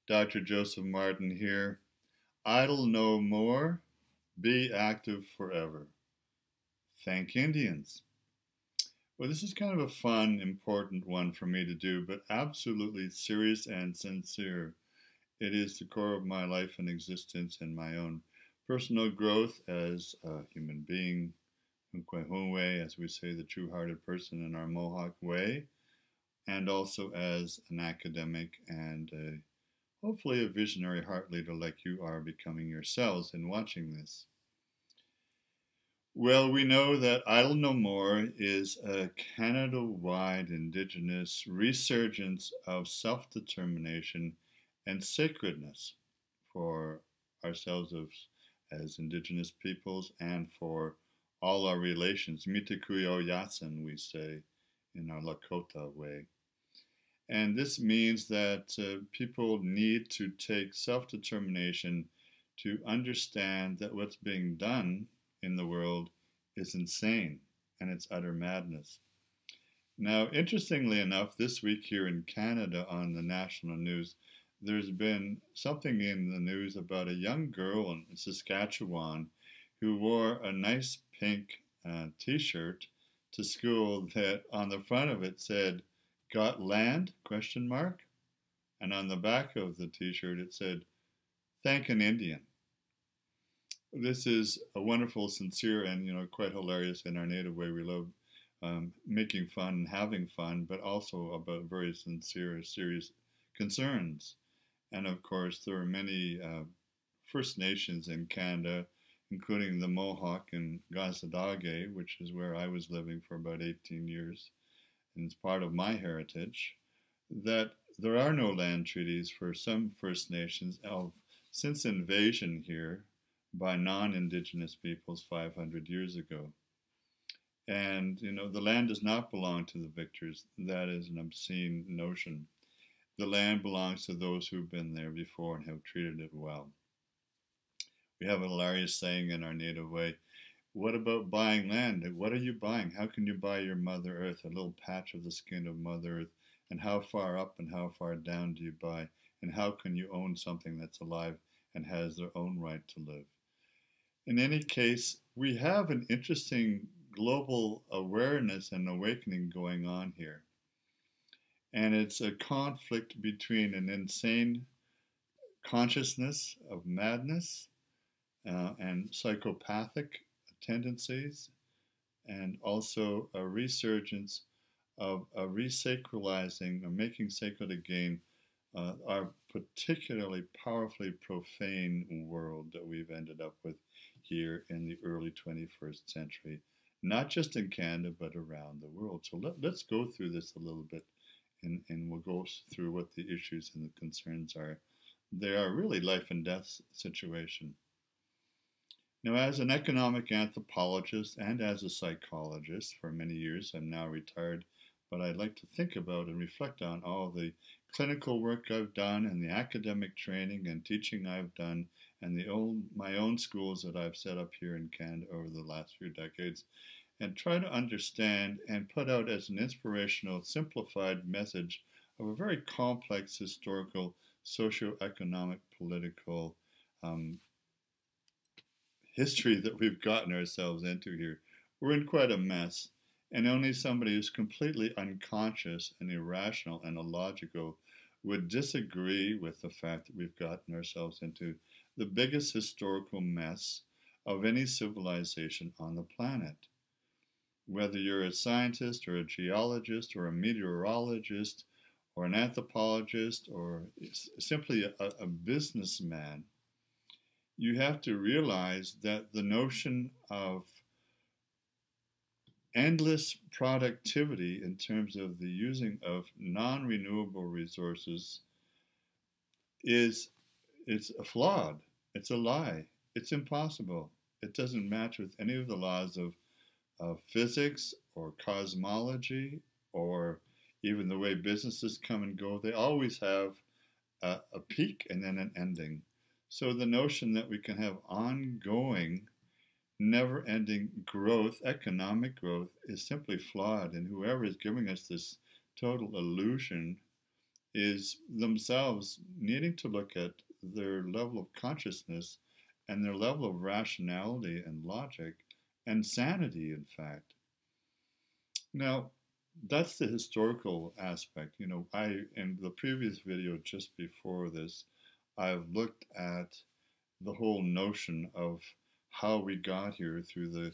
Dr. Joseph Martin here. Idle no more, be active forever. Thank Indians. Well, this is kind of a fun, important one for me to do, but absolutely serious and sincere. It is the core of my life and existence and my own personal growth as a human being, Nkwehuwe, as we say, the true hearted person in our Mohawk way, and also as an academic and hopefully a visionary heart leader like you are becoming yourselves in watching this. Well, we know that Idle No More is a Canada-wide Indigenous resurgence of self-determination and sacredness for ourselves as Indigenous peoples and for all our relations. Mitakuyo Yatsen, we say in our Lakota way. And this means that people need to take self-determination to understand that what's being done in the world is insane and it's utter madness. Now, interestingly enough, this week here in Canada on the national news, there's been something in the news about a young girl in Saskatchewan who wore a nice pink t-shirt to school that on the front of it said, "Got land?" question mark. And on the back of the t-shirt it said, "Thank an Indian." This is a wonderful, sincere, and quite hilarious in our native way. We love making fun and having fun, but also about very sincere, serious concerns. And of course, there are many First Nations in Canada, including the Mohawk and Gasadage, which is where I was living for about 18 years, and it's part of my heritage, that there are no land treaties for some First Nations since invasion here by non-Indigenous peoples 500 years ago. And, the land does not belong to the victors. That is an obscene notion. The land belongs to those who've been there before and have treated it well. We have a hilarious saying in our native way, what about buying land? What are you buying? How can you buy your Mother Earth, a little patch of the skin of Mother Earth? And how far up and how far down do you buy? And how can you own something that's alive and has their own right to live? In any case, we have an interesting global awareness and awakening going on here. And it's a conflict between an insane consciousness of madness and psychopathic tendencies, and also a resurgence of a resacralizing or making sacred again our particularly powerfully profane world that we've ended up with here in the early 21st century, not just in Canada, but around the world. So let's go through this a little bit, and we'll go through what the issues and the concerns are. They are really life and death situation. Now, as an economic anthropologist and as a psychologist for many years, I'm now retired, but I'd like to think about and reflect on all the clinical work I've done and the academic training and teaching I've done and my own schools that I've set up here in Canada over the last few decades, and try to understand and put out as an inspirational, simplified message of a very complex historical, socio-economic, political history that we've gotten ourselves into here. We're in quite a mess, and only somebody who's completely unconscious and irrational and illogical would disagree with the fact that we've gotten ourselves into the biggest historical mess of any civilization on the planet. Whether you're a scientist or a geologist or a meteorologist or an anthropologist or simply a businessman, you have to realize that the notion of endless productivity in terms of the using of non-renewable resources it's flawed. It's a lie. It's impossible. It doesn't match with any of the laws of physics or cosmology or even the way businesses come and go. They always have a peak and then an ending. So the notion that we can have ongoing, never-ending growth, economic growth, is simply flawed. And whoever is giving us this total illusion is themselves needing to look at their level of consciousness and their level of rationality and logic and sanity, in fact. Now, that's the historical aspect. In the previous video just before this, I've looked at the whole notion of how we got here through the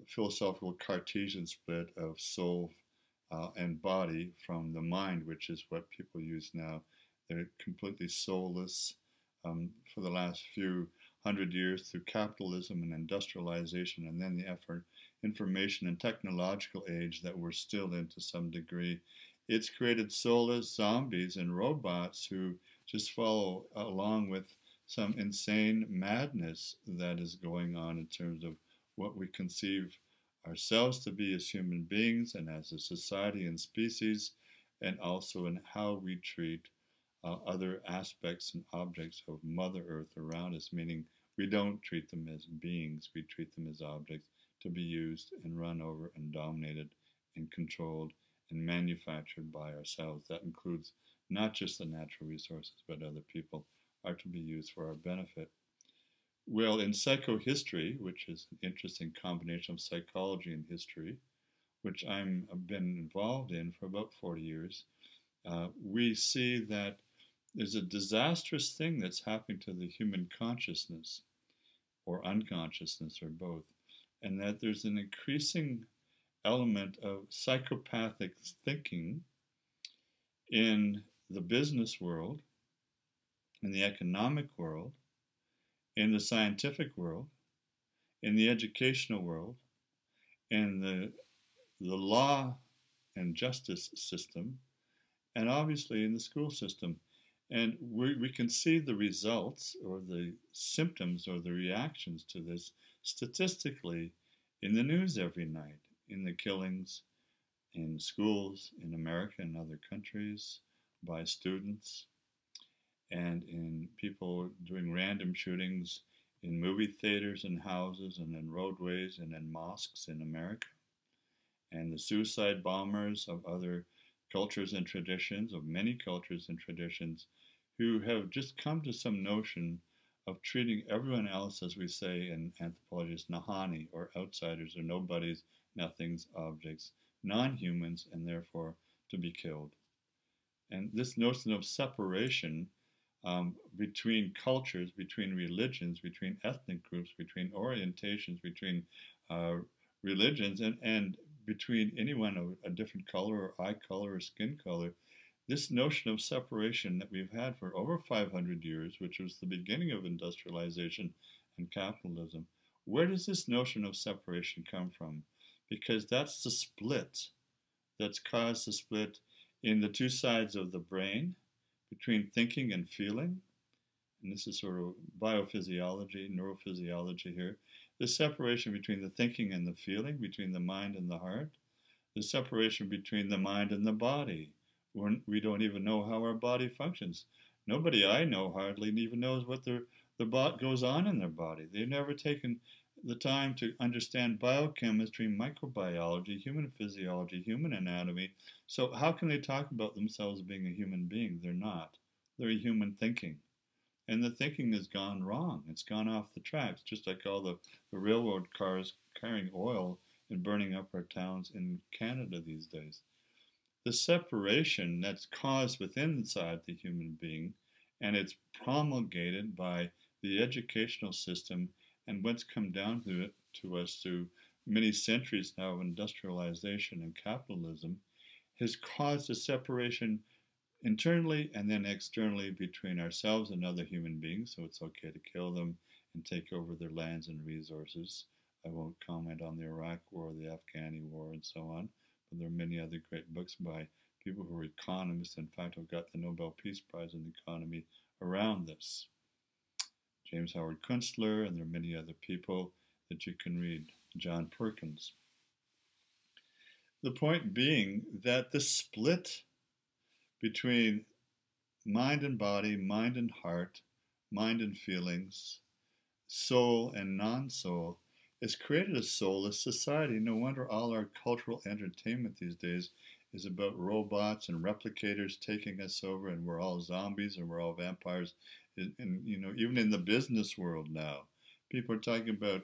philosophical Cartesian split of soul and body from the mind, which is what people use now. They're completely soulless for the last few hundred years through capitalism and industrialization, and then the information and technological age that we're still in to some degree. It's created soulless zombies and robots who just follow along with some insane madness that is going on in terms of what we conceive ourselves to be as human beings and as a society and species, and also in how we treat other aspects and objects of Mother Earth around us, meaning we don't treat them as beings, we treat them as objects to be used and run over and dominated and controlled and manufactured by ourselves. That includes not just the natural resources, but other people are to be used for our benefit. Well, in psychohistory, which is an interesting combination of psychology and history, which I've been involved in for about 40 years, we see that there's a disastrous thing that's happening to the human consciousness, or unconsciousness, or both, and that there's an increasing element of psychopathic thinking in the business world, in the economic world, in the scientific world, in the educational world, in the law and justice system, and obviously in the school system. And we can see the results or the symptoms or the reactions to this statistically in the news every night, in the killings in schools in America and other countries by students, and in people doing random shootings in movie theaters and houses and in roadways and in mosques in America, and the suicide bombers of other cultures and traditions, of many cultures and traditions, who have just come to some notion of treating everyone else, as we say in anthropology, as nahani, or outsiders, or nobodies, nothings, objects, non-humans, and therefore to be killed. And this notion of separation between cultures, between religions, between ethnic groups, between orientations, between religions, and between anyone of a different color or eye color or skin color, this notion of separation that we've had for over 500 years, which was the beginning of industrialization and capitalism, where does this notion of separation come from? Because that's the split that's caused the split in the two sides of the brain between thinking and feeling. And this is sort of biophysiology, neurophysiology here. The separation between the thinking and the feeling, between the mind and the heart. The separation between the mind and the body. We don't even know how our body functions. Nobody I know hardly even knows what goes on in their body. They've never taken the time to understand biochemistry, microbiology, human physiology, human anatomy. So how can they talk about themselves being a human being? They're not. They're a human thinking. And the thinking has gone wrong. It's gone off the tracks, just like all the railroad cars carrying oil and burning up our towns in Canada these days. The separation that's caused within inside the human being, and it's promulgated by the educational system and what's come down to us through many centuries now of industrialization and capitalism, has caused a separation internally and then externally between ourselves and other human beings. So it's okay to kill them and take over their lands and resources. I won't comment on the Iraq War, the Afghani War, and so on. But there are many other great books by people who are economists, in fact, have got the Nobel Peace Prize in economy around this. James Howard Kunstler, and there are many other people that you can read. John Perkins. The point being that the split between mind and body, mind and heart, mind and feelings, soul and non-soul, has created a soulless society. No wonder all our cultural entertainment these days is about robots and replicators taking us over, and we're all zombies and we're all vampires. And you know, even in the business world now, people are talking about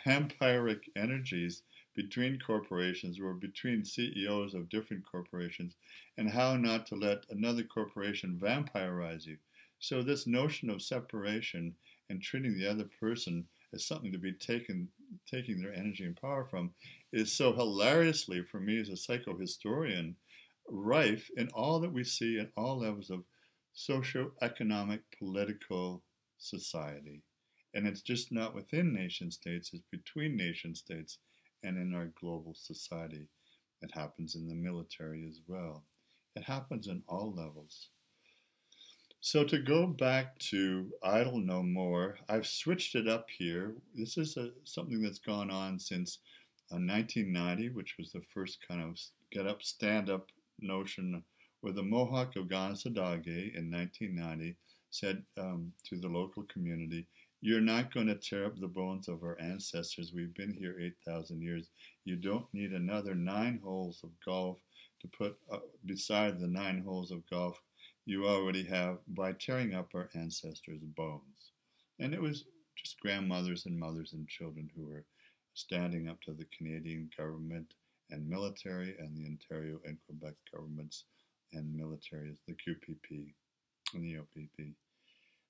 vampiric energies between corporations or between CEOs of different corporations, and how not to let another corporation vampirize you. So this notion of separation and treating the other person as something to be taking their energy and power from is so hilariously, for me as a psychohistorian, rife in all that we see at all levels of socio-economic, political society. And it's just not within nation states, it's between nation states and in our global society. It happens in the military as well. It happens in all levels. So to go back to Idle No More, I've switched it up here. This is something that's gone on since 1990, which was the first kind of get up, stand up notion, where the Mohawk of Gansadage in 1990 said to the local community, "You're not going to tear up the bones of our ancestors. We've been here 8,000 years. You don't need another 9 holes of golf to put beside the 9 holes of golf you already have by tearing up our ancestors' bones." And it was just grandmothers and mothers and children who were standing up to the Canadian government and military and the Ontario and Quebec governments and militaries, the QPP and the OPP.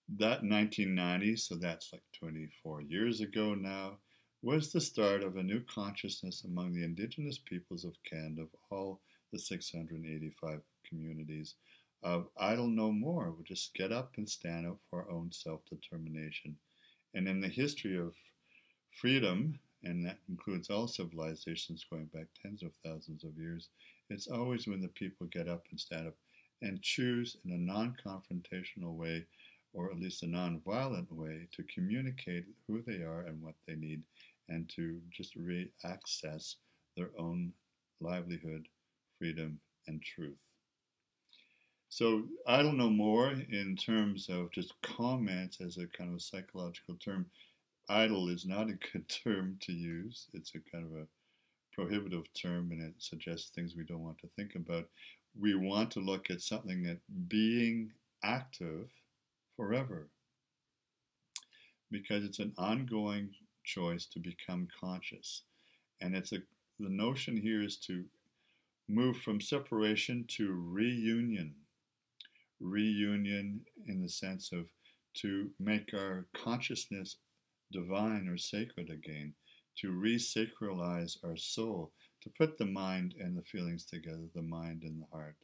That 1990, so that's like 24 years ago now, was the start of a new consciousness among the Indigenous peoples of Canada, of all the 685 communities, of idle no more. We'll just get up and stand up for our own self-determination. And in the history of freedom, and that includes all civilizations going back tens of thousands of years, it's always when the people get up and stand up and choose in a non-confrontational way, or at least a non-violent way, to communicate who they are and what they need, and to just re-access their own livelihood, freedom, and truth. So idle no more in terms of just comments as a kind of a psychological term. Idle is not a good term to use. It's a kind of a prohibitive term, and it suggests things we don't want to think about. We want to look at something that being active forever, because it's an ongoing choice to become conscious. And the notion here is to move from separation to reunion. Reunion in the sense of to make our consciousness divine or sacred again, to resacralize our soul, to put the mind and the feelings together, the mind and the heart,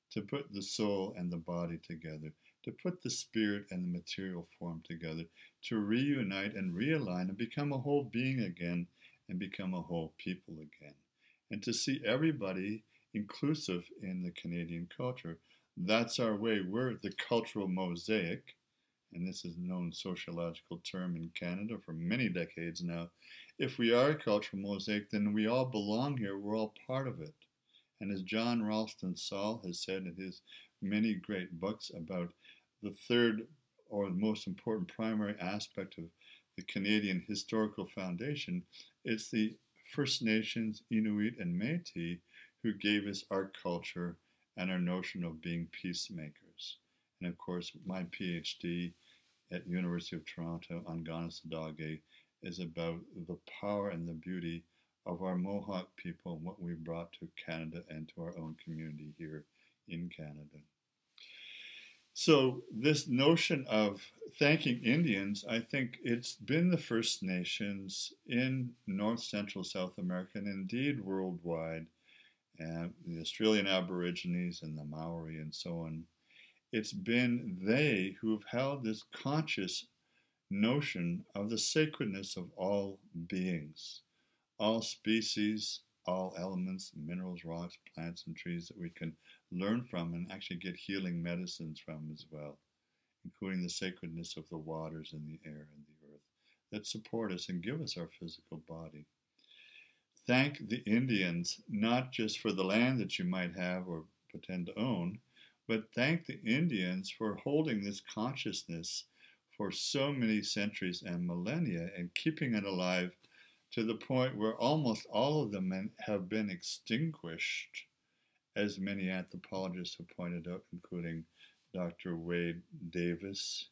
to put the soul and the body together, to put the spirit and the material form together, to reunite and realign and become a whole being again and become a whole people again. And to see everybody inclusive in the Canadian culture. That's our way. We're the cultural mosaic, and this is a known sociological term in Canada for many decades now. If we are a cultural mosaic, then we all belong here. We're all part of it. And as John Ralston Saul has said in his many great books about the third or the most important primary aspect of the Canadian historical foundation, it's the First Nations, Inuit, and Métis who gave us our culture and our notion of being peacemakers. And of course, my PhD at University of Toronto on Gansadage is about the power and the beauty of our Mohawk people and what we brought to Canada and to our own community here in Canada. So this notion of thanking Indians, I think it's been the First Nations in North Central South America and indeed worldwide, and the Australian Aborigines and the Maori and so on. It's been they who have held this conscious notion of the sacredness of all beings, all species, all elements, minerals, rocks, plants, and trees that we can learn from and actually get healing medicines from as well, including the sacredness of the waters and the air and the earth that support us and give us our physical body. Thank the Indians, not just for the land that you might have or pretend to own, but thank the Indians for holding this consciousness for so many centuries and millennia and keeping it alive to the point where almost all of them have been extinguished as many anthropologists have pointed out, including Dr. Wade Davis,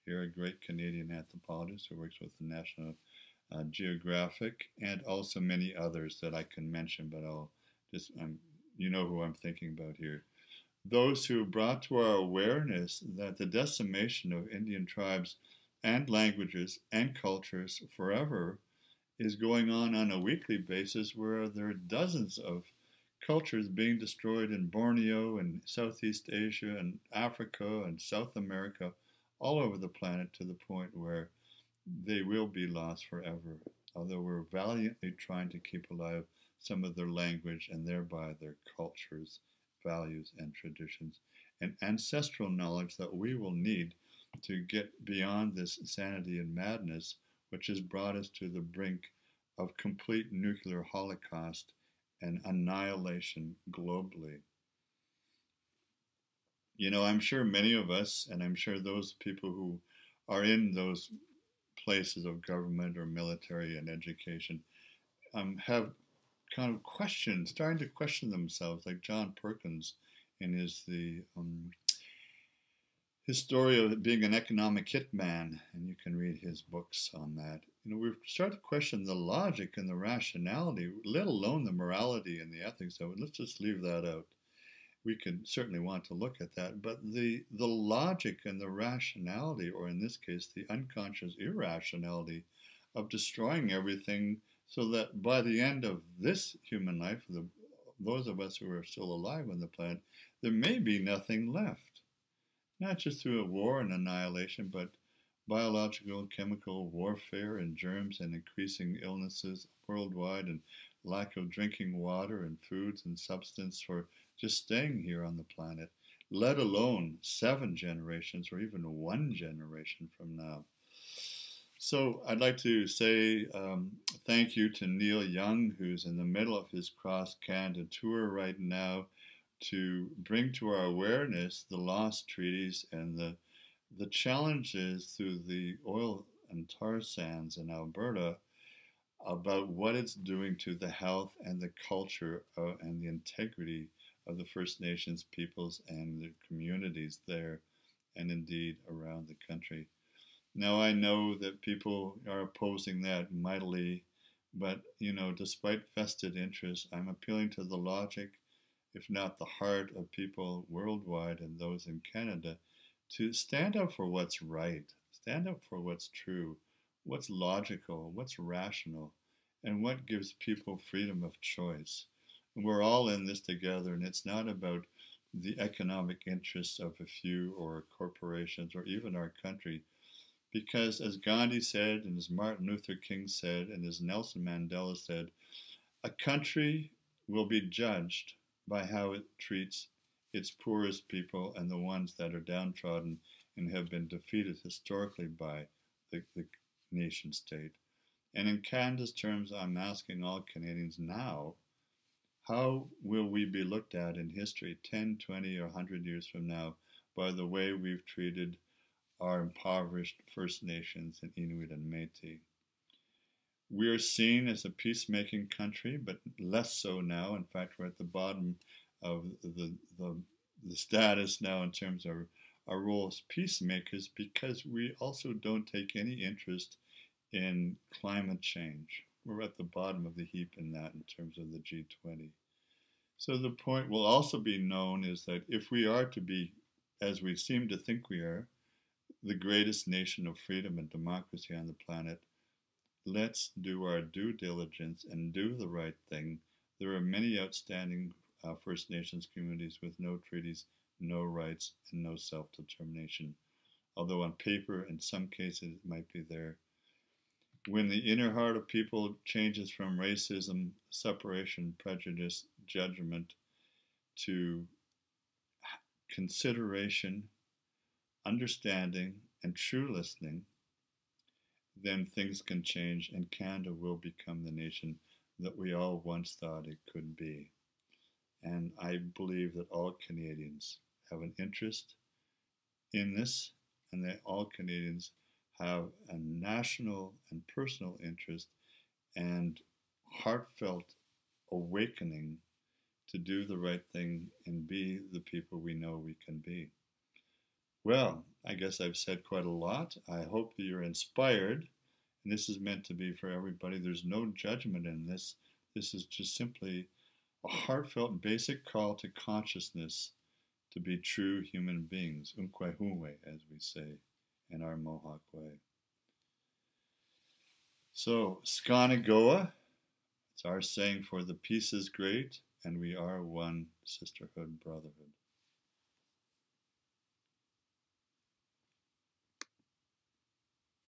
here a great Canadian anthropologist who works with the National Geographic, and also many others that I can mention, but I'll just, you know who I'm thinking about here. Those who brought to our awareness that the decimation of Indian tribes and languages and cultures forever is going on a weekly basis, where there are dozens of cultures being destroyed in Borneo and Southeast Asia and Africa and South America, all over the planet, to the point where they will be lost forever, although we're valiantly trying to keep alive some of their language and thereby their cultures, values, and traditions, and ancestral knowledge that we will need to get beyond this sanity and madness, which has brought us to the brink of complete nuclear holocaust and annihilation globally. You know, I'm sure many of us, and I'm sure those people who are in those places of government or military and education, have kind of questioned, starting to question themselves, like John Perkins in his story of being an economic hitman, and you can read his books on that. You know, we've started to question the logic and the rationality, let alone the morality and the ethics of it. Let's just leave that out. We could certainly want to look at that, but the logic and the rationality, or in this case, the unconscious irrationality of destroying everything, so that by the end of this human life, those of us who are still alive on the planet, there may be nothing left. Not just through a war and annihilation, but biological, chemical warfare and germs and increasing illnesses worldwide, and lack of drinking water and foods and substance for just staying here on the planet, let alone 7 generations or even 1 generation from now. So I'd like to say thank you to Neil Young, who's in the middle of his Cross Canada tour right now, to bring to our awareness the lost treaties and the challenges through the oil and tar sands in Alberta, about what it's doing to the health and the culture and the integrity of the First Nations peoples and the communities there, and indeed around the country. Now, I know that people are opposing that mightily, but, you know, despite vested interests, I'm appealing to the logic, if not the heart, of people worldwide and those in Canada, to stand up for what's right, stand up for what's true, what's logical, what's rational, and what gives people freedom of choice. And we're all in this together, and it's not about the economic interests of a few or corporations or even our country. Because as Gandhi said, and as Martin Luther King said, and as Nelson Mandela said, a country will be judged by how it treats its poorest people and the ones that are downtrodden and have been defeated historically by the nation state. And in Canada's terms, I'm asking all Canadians now, how will we be looked at in history 10, 20, or 100 years from now by the way we've treated our impoverished First Nations and Inuit and Métis? We are seen as a peacemaking country, but less so now. In fact, we're at the bottom of the status now in terms of our role as peacemakers, because we also don't take any interest in climate change. We're at the bottom of the heap in that in terms of the G20. So the point will also be known is that if we are to be, as we seem to think we are, the greatest nation of freedom and democracy on the planet, let's do our due diligence and do the right thing. There are many outstanding First Nations communities with no treaties, no rights, and no self-determination. Although on paper, in some cases, it might be there. When the inner heart of people changes from racism, separation, prejudice, judgment, to consideration, understanding, and true listening, then things can change, and Canada will become the nation that we all once thought it could be. And I believe that all Canadians have an interest in this, and that all Canadians have a national and personal interest and heartfelt awakening to do the right thing and be the people we know we can be. Well, I guess I've said quite a lot. I hope that you're inspired. And this is meant to be for everybody. There's no judgment in this. This is just simply a heartfelt, basic call to consciousness to be true human beings, Unkwehuwe, as we say in our Mohawk way. So, Skanagoa, it's our saying for the peace is great, and we are one sisterhood, brotherhood.